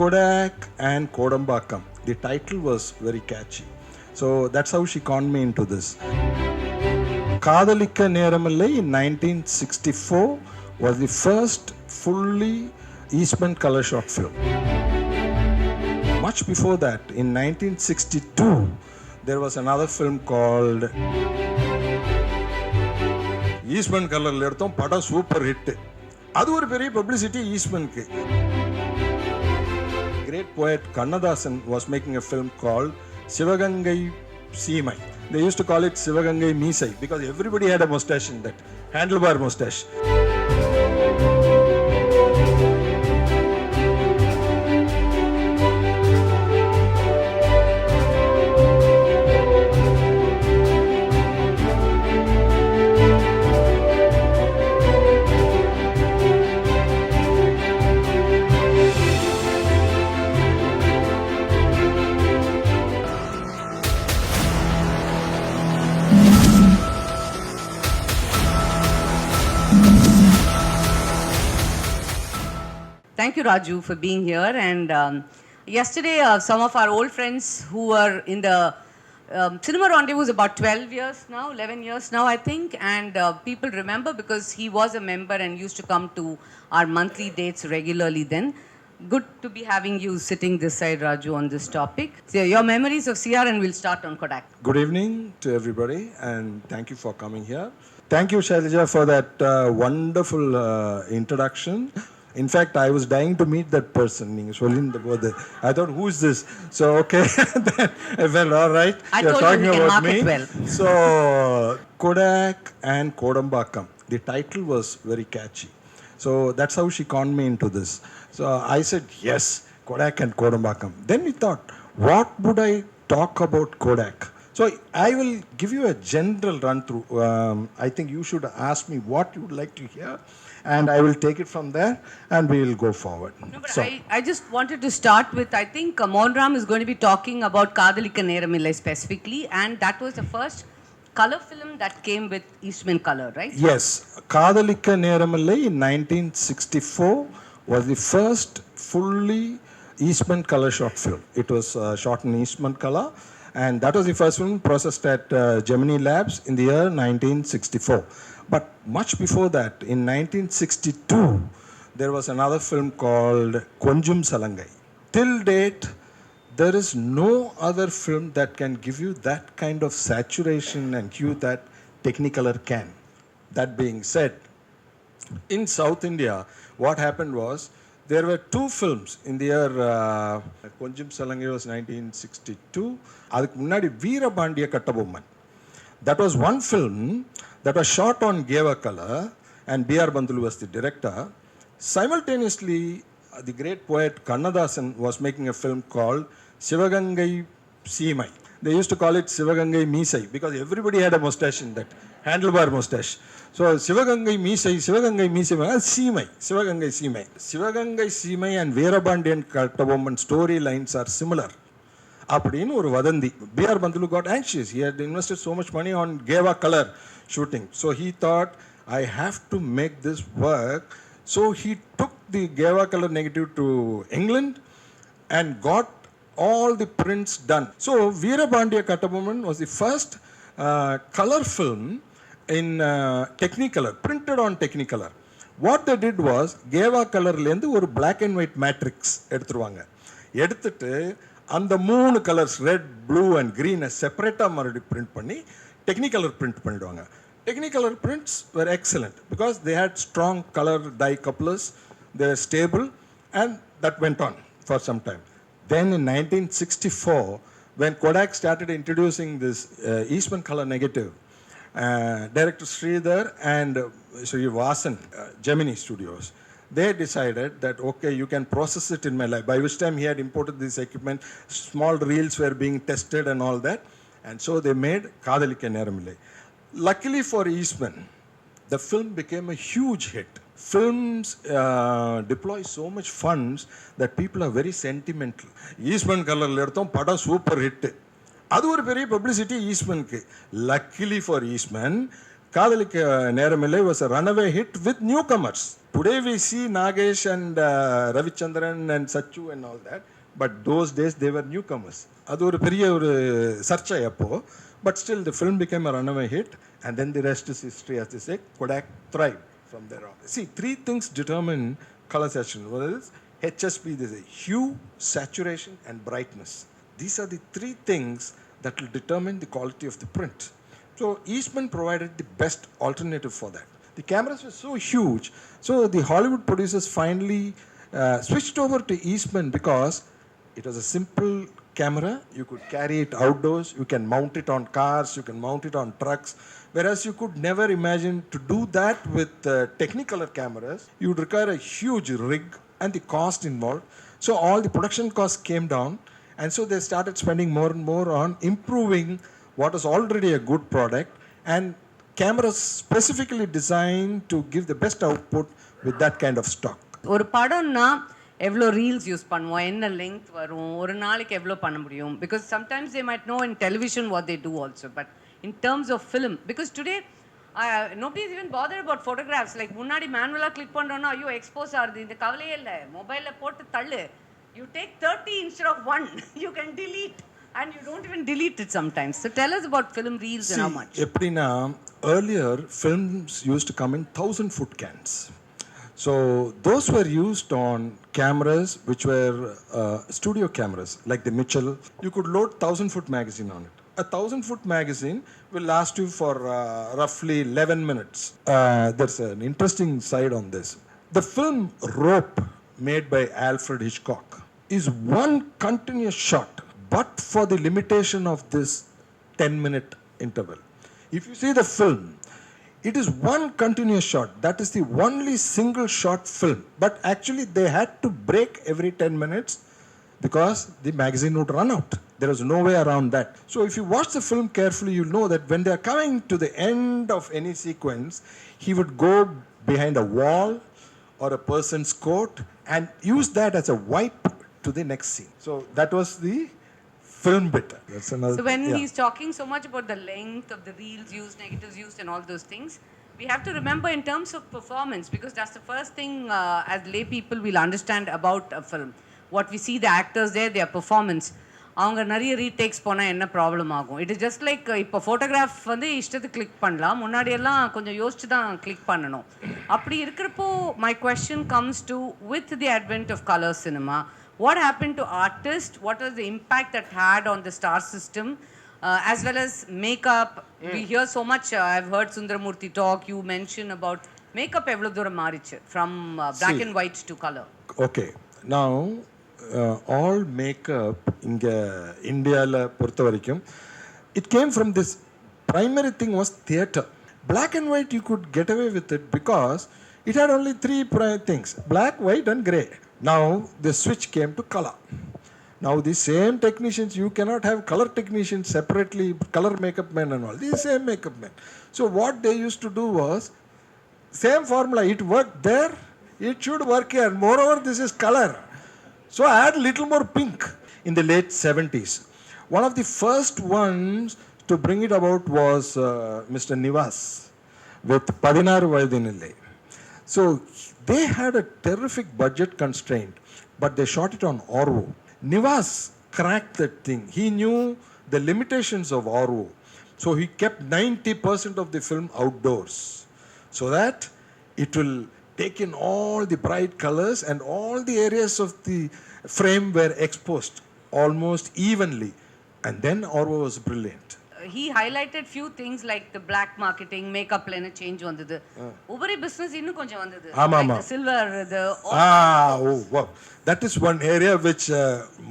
Kodak and Kodambakkam. The title was very catchy. So that's how she conned me into this. Kadalika Neramallai in 1964 was the first fully Eastman color shot film. Much before that, in 1962, there was another film called Eastman Color எடுத்தோம் படம் super hit. அது ஒரு பெரிய publicity ஈஸ்ட்மனுக்கு. Great poet Kannadasan was making a film called Sivagangai Seemai. They used to call it Sivagangai Meesai because everybody had a mustache in that, handlebar mustache. Thank you, Raju, for being here. And yesterday, some of our old friends who were in the Cinema Rendezvous about 12 years now, 11 years now, I think. And people remember because he was a member and used to come to our monthly dates regularly then. Good to be having you sitting this side, Raju, on this topic. So your memories of CR, and we'll start on Kodak. Good evening to everybody and thank you for coming here. Thank you, Shylaja, for that wonderful introduction. In fact, I was dying to meet that person. I thought, who is this? So, okay. Well, all right. You're talking about me. Well. So, Kodak and Kodambakkam. The title was very catchy. So, that's how she conned me into this. So, I said, yes, Kodak and Kodambakkam. Then we thought, what would I talk about Kodak? So, I will give you a general run through. I think you should ask me what you would like to hear. And I will take it from there and we will go forward. No, but so, I just wanted to start with, I think Monram is going to be talking about Kadalika Neramallai specifically, and that was the first color film that came with Eastman color, right? Yes. Kadalika Neramallai in 1964 was the first fully Eastman color shot film. It was shot in Eastman color, and that was the first film processed at Gemini Labs in the year 1964. But much before that, in 1962, there was another film called Konjum Salangai. Till date, there is no other film that can give you that kind of saturation and hue that Technicolor can. That being said, in South India, what happened was, there were two films in the year, Konjum Salangai was 1962, adukku munnadi Veerabandiya Kattabomman. That was one film that was shot on Geva color, and B.R. Bandulu was the director. Simultaneously, the great poet Kannadasan was making a film called Sivagangai Seemai. They used to call it Sivagangai Meesai because everybody had a mustache in that, handlebar mustache. So Sivagangai Meesai, Seemai, Sivagangai Seemai. Sivagangai Seemai and Veerabandiyan Kattabomman storylines are similar. அப்படின்னு ஒரு வதந்தி. B.R. Bandulu got anxious. He had invested so much money on Geva color shooting. So he thought, I have to make this work. So he took the Geva color negative to England and got all the prints done. So Veerabandiya Kattabomman was the first color film in Technicolor, printed on Technicolor. What they did was, Geva color lende ஒரு black and white matrix எடுத்துருவாங்க. எடுத்துட்டு அந்த மூணு colours red, blue and க்ரீனை செப்பரேட்டாக மறுபடியும் print பண்ணி Technicolor print பண்ணிடுவாங்க. Technicolor prints were excellent because they had strong color dye couplers, they were stable, and that went on for some time. Then in 1964, when Kodak started introducing this Eastman color negative, director Sridhar and Sri Vasan, Gemini Studios, they decided that, okay, you can process it in my lab. By which time he had imported this equipment, small reels were being tested and all that. And so they made Kadalika Neramallai. Luckily for Eastman, the film became a huge hit. Films deploy so much funds that people are very sentimental. Eastman color எடுத்தோம் படம் super hit. அது ஒரு பெரிய publicity ஈஸ்ட்மனுக்கு. Luckily for Eastman, Kadalika Neramille was a runaway hit with newcomers. Today we see Nagesh and Ravichandran and Sachu and all that, but those days they were newcomers. அது ஒரு பெரிய ஒரு சர்ச்சை அப்போ. But still the film became a runaway hit, and then the rest is history, as they say. Kodak thrived from there on. See, three things determine color saturation. One is HSP, there's a hue, saturation and brightness. These are the three things that will determine the quality of the print. So Eastman provided the best alternative for that. The cameras were so huge, so the Hollywood producers finally switched over to Eastman because it was a simple camera. You could carry it outdoors, you can mount it on cars, you can mount it on trucks, whereas you could never imagine to do that with Technicolor cameras. You would require a huge rig and the cost involved. So all the production costs came down, and so they started spending more and more on improving what is already a good product, and cameras specifically designed to give the best output with that kind of stock. ஒரு படம்னா எவ்வளோ reels use பண்ணுவோம், என்ன length வரும், ஒரு நாளைக்கு எவ்வளோ பண்ண முடியும், because sometimes they might know in television what they do also, but in terms of film, because today nobody is even bothered about photographs. Like முன்னாடி மேனுவலாக கிளிக் பண்ணுறோன்னா ஐயோ எக்ஸ்போஸ் ஆகுது, இந்த கவலையே இல்லை, மொபைலில் போட்டு தள்ளு, you take 30 instead of 1, you can delete, and you don't even delete it sometimes. So tell us about film reels. See, and how much. எப்படின்னா earlier films used to come in 1,000-foot cans. So those were used on cameras which were studio cameras like the Mitchell. You could load 1,000-foot magazine on it. A 1,000-foot magazine will last you for roughly 11 minutes. There's an interesting side on this. The film Rope, made by Alfred Hitchcock, is one continuous shot, but for the limitation of this 10-minute interval. If you see the film, it is one continuous shot. That is the only single shot film. But actually they had to break every 10 minutes because the magazine would run out. There was no way around that. So if you watch the film carefully, you'll know that when they are coming to the end of any sequence, he would go behind a wall or a person's coat and use that as a wipe to the next scene. So that was the film bit. That's another. So when he's talking so much about the length of the reels used, negatives used, and all those things, we have to remember in terms of performance, because that's the first thing as lay people will understand about a film. What we see the actors there, their performance. அவங்க நிறைய retakes போனால் என்ன problem ஆகும். It is just like இப்போ photograph வந்து இஷ்டத்துக்கு click பண்ணலாம், முன்னாடியெல்லாம் கொஞ்சம் யோசிச்சு தான் கிளிக் பண்ணணும். அப்படி இருக்கிறப்போ my question comes to with the advent of colour cinema, what happened to artists, what was the impact that had on the star system, as well as makeup. We hear so much, I've heard Sundaramurthy talk, you mention about makeup evlo dooram maarichu from black and white to color. Okay, now all makeup inga India la portha varaikum, it came from this primary thing was theatre. Black and white you could get away with it because it had only three things: black, white and grey. Now the switch came to color. Now the same technicians, you cannot have color technicians separately, color makeup men and all, these same makeup men. So what they used to do was, same formula, it worked there, it should work here, moreover this is color, so add little more pink. In the late 70s, one of the first ones to bring it about was Mr. Nivas with 16 Vayadinille. So they had a terrific budget constraint, but they shot it on Orvo. Nivas cracked that thing. He knew the limitations of Orvo. So he kept 90% of the film outdoors, so that it will take in all the bright colors and all the areas of the frame were exposed almost evenly. And then Orvo was brilliant. He highlighted few things like the black marketing, makeup la enna change vandhudu, ubari business innu konjam vandhudu, like the silver, the wow, that is one area which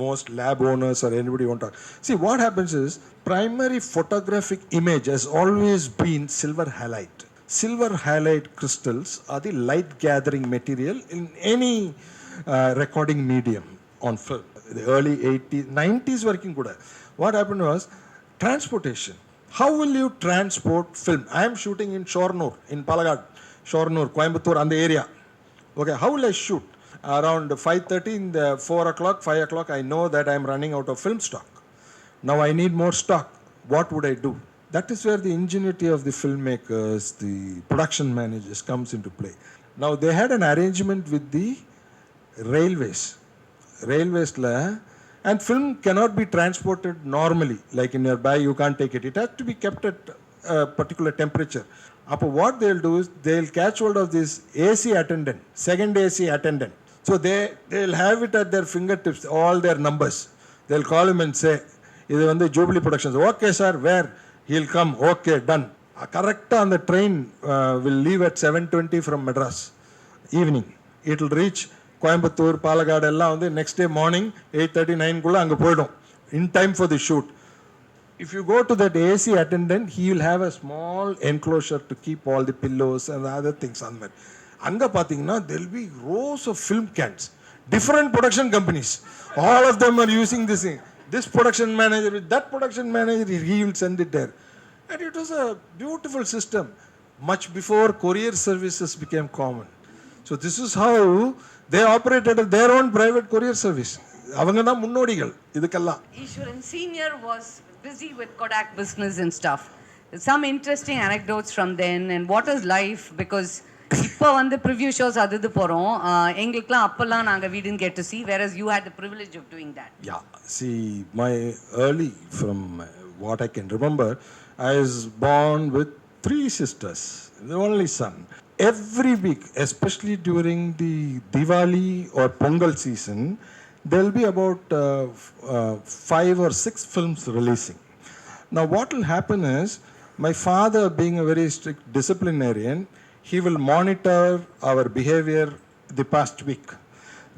most lab owners or anybody won't talk. See, what happens is primary photographic image has always been silver halide. Silver halide crystals are the light gathering material in any recording medium on film. The early 80s 90s working kuda, what happened was transportation. How will you transport film? I am shooting in Shornur, in Palagad, Shornur, Coimbatore, and the area. Okay, how will I shoot? Around 5:30 in the 4 o'clock, 5 o'clock, I know that I am running out of film stock. Now I need more stock. What would I do? That is where the ingenuity of the filmmakers, the production managers comes into play. Now they had an arrangement with the railways. Railways la, and film cannot be transported normally, like in your bag, you can't take it. It has to be kept at a particular temperature. Up what they'll do is they'll catch hold of this AC attendant, second AC attendant. So they'll have it at their fingertips, all their numbers. They'll call him and say, இது வந்து Jubilee Productions. Okay, sir, where? He'll come. Okay, done. Correct on the train will leave at 7:20 from Madras. Evening. It'll reach Coimbatore, Palagad, எல்லாம் வந்து next day morning 8:39 குள்ள அங்க போய்டும். In time for the shoot. If you go to that AC attendant, he will have a small enclosure to keep all the pillows and the other things on that. அங்க பாத்தீங்கன்னா there will be rows of film cans. Different production companies. All of them are using this thing. This production manager with that production manager, he will send it there. And it was a beautiful system, much before courier services became common. So this is how they operated their own private courier service. அவங்க தான் முன்னோடிகள் இதுக்கெல்லாம். Easwaran Senior was busy with Kodak business and stuff. Some interesting anecdotes from then and what is life, because இப்போ வந்து preview shows அது போகிறோம், எங்களுக்குலாம் அப்போல்லாம் நாங்கள் we didn't get to see, whereas you had the privilege of doing that. Yeah, see, my early, from what I can remember, I was born with 3 sisters, the only son. Every week, especially during the Diwali or Pongal season, there will be about 5 or 6 films releasing. Now what will happen is, my father being a very strict disciplinarian, he will monitor our behavior the past week.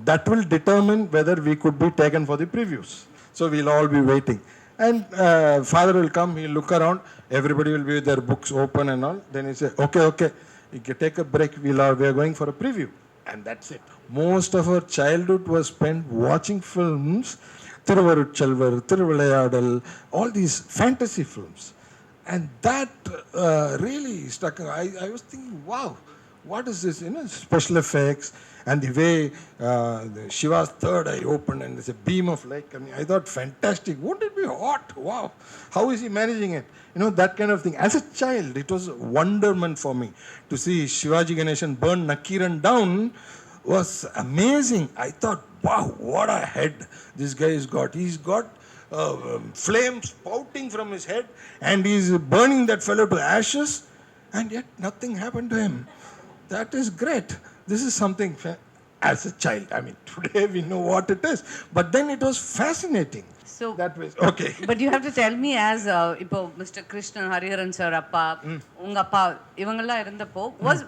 That will determine whether we could be taken for the previews. So we'll all be waiting. And father will come, he'll look around, everybody will be with their books open and all. Then he say, okay, you can take a break, we are going for a preview. And that's it. Most of our childhood was spent watching films, Thiruvarutchelvar, Thiruvilayadal, all these fantasy films. And that really stuck. I was thinking, wow, what is this? Special effects and the way Shiva's third eye opened and there's a beam of light coming. I thought, fantastic. Wouldn't it be hot? Wow. How is he managing it? That kind of thing. As a child, it was wonderment for me to see Shivaji Ganeshan burn Nakiran down. Was amazing. I thought, wow, what a head this guy has got. He's got flames spouting from his head and he's burning that fellow to ashes, and yet nothing happened to him. That is great. This is something as a child. I mean, today we know what it is, but then it was fascinating. So that was okay. But you have to tell me, as இப்போ Mr. Krishnan Hariharan sir அப்பா உங்க அப்பா இவங்கெல்லாம் இருந்தப்போ,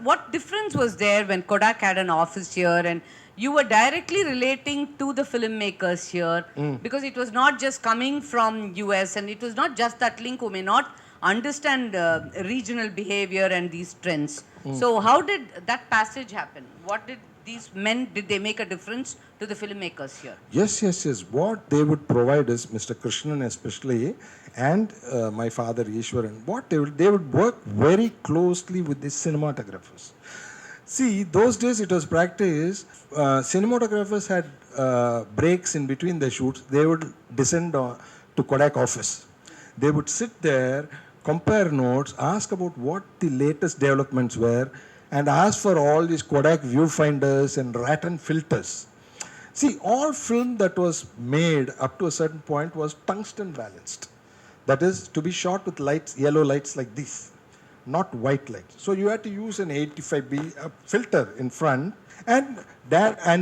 what difference was there when Kodak had an office here and you were directly relating to the filmmakers here, because it was not just coming from US and it was not just that link who may not understand regional behavior and these trends. So how did that passage happen? What did these men, did they make a difference to the filmmakers here? Yes. What they would provide is, Mr. Krishnan especially, and my father Easwaran, what they would work very closely with the cinematographers. See, those days it was practiced, cinematographers had breaks in between the shoots. They would descend to Kodak office. They would sit there, compare notes, ask about what the latest developments were, and ask for all these Kodak viewfinders and Ratten filters. See, all film that was made up to a certain point was tungsten balanced. That is, to be shot with lights, yellow lights like this, not white lights. So you had to use an 85B filter in front, and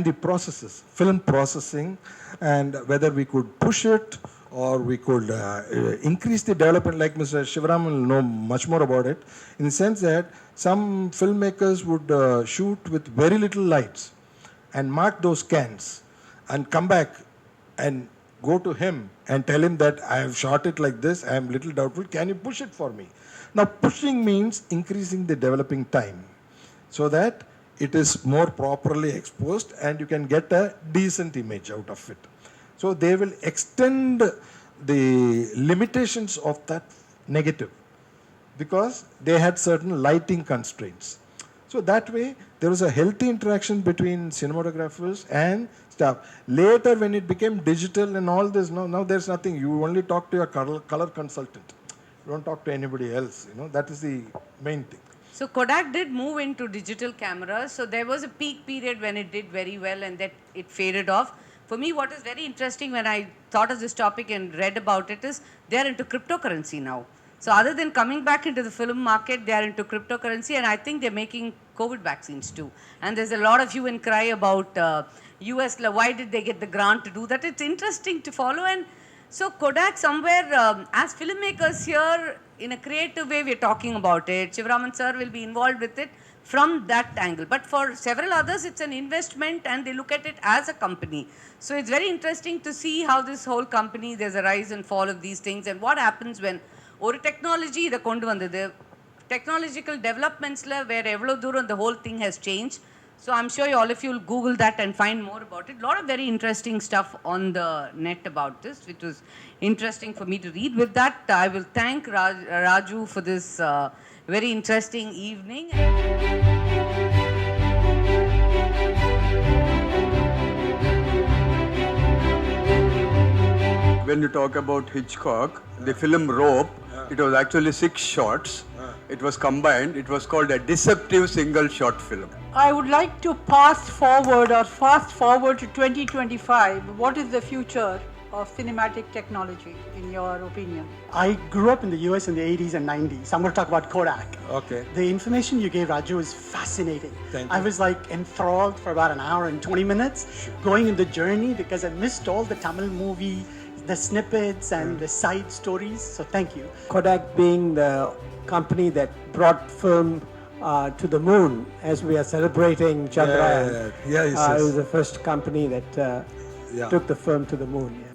the processes, film processing, and whether we could push it or we could increase the development, like Mr. Shivaram will know much more about it, in the sense that some filmmakers would shoot with very little lights and mark those cans and come back and go to him and tell him that I have shot it like this, I am little doubtful, can you push it for me? Now pushing means increasing the developing time so that it is more properly exposed and you can get a decent image out of it. So they will extend the limitations of that negative because they had certain lighting constraints. So that way there was a healthy interaction between cinematographers and staff. Later when it became digital and all this, now there's nothing. You only talk to your color consultant. Don't talk to anybody else. That is the main thing. So Kodak did move into digital cameras. So there was a peak period when it did very well and that it faded off. For me, what is very interesting when I thought of this topic and read about it is they're into cryptocurrency now. So other than coming back into the film market, they are into cryptocurrency, and I think they're making COVID vaccines too. And there's a lot of hue and cry about US, why did they get the grant to do that? It's interesting to follow. And so Kodak somewhere, as filmmakers here, in a creative way, we're talking about it. Shivraman sir will be involved with it from that angle. But for several others, it's an investment and they look at it as a company. So it's very interesting to see how this whole company, there's a rise and fall of these things and what happens when ஒரு technology இதை கொண்டு வந்தது technological developments where evlo duram the whole thing has changed. So I'm sure all of you will Google that and find more about it. A lot of very interesting stuff on the net about this, which was interesting for me to read. With that, I will thank Raju for this very interesting evening. When you talk about Hitchcock, the film Rope, it was actually 6 shots. It was combined. It was called a deceptive single shot film. I would like to fast forward to 2025. What is the future of cinematic technology in your opinion? I grew up in the US in the 80s and 90s. I'm going to talk about Kodak. Okay. The information you gave, Raju, is fascinating. Thank you. I was like enthralled for about an hour and 20 minutes going in the journey because I missed all the Tamil movie, the snippets and the side stories. So thank you. Kodak being the company that brought film to the moon as we are celebrating Chandrayaan. Yes. It was the first company that took the film to the moon. Yeah.